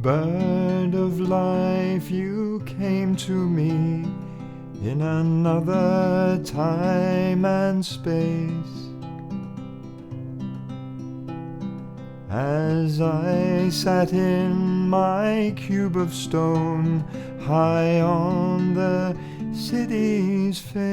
bird of life, you came to me in another time and space. As I sat in my cube of stone, high on the city's face,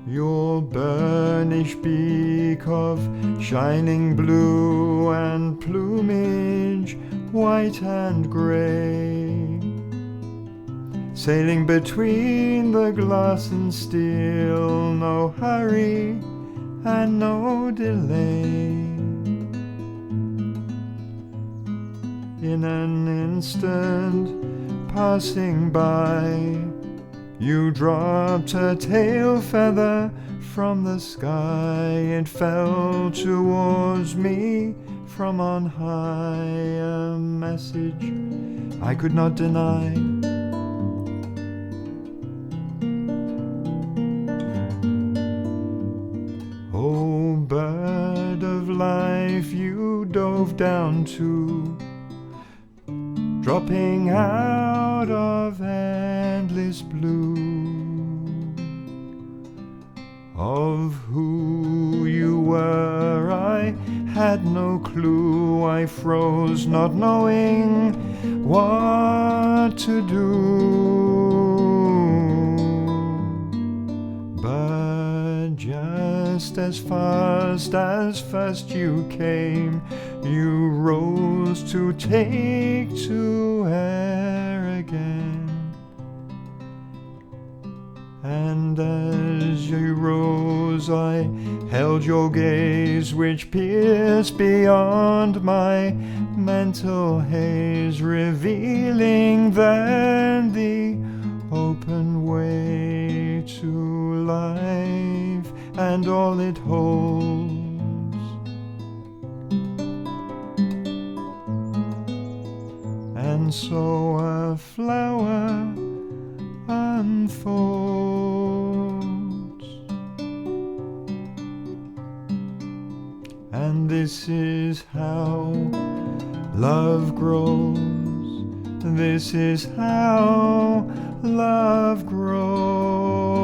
your burnished beak of shining blue and plumage white and grey, sailing between the glass and steel, no hurry and no delay. In an instant passing by, you dropped a tail feather from the sky. It fell towards me from on high, a message I could not deny. Oh, bird of life, you dove down too, dropping out of endless blue. Of who you were I had no clue. I froze, not knowing what to do. But just as fast as first you came, you rose to take to air again. And as you rose, I held your gaze, which pierced beyond my mental haze, revealing then the open way to life and all it holds. And so a flower unfolds, and this is how love grows. This is how love grows.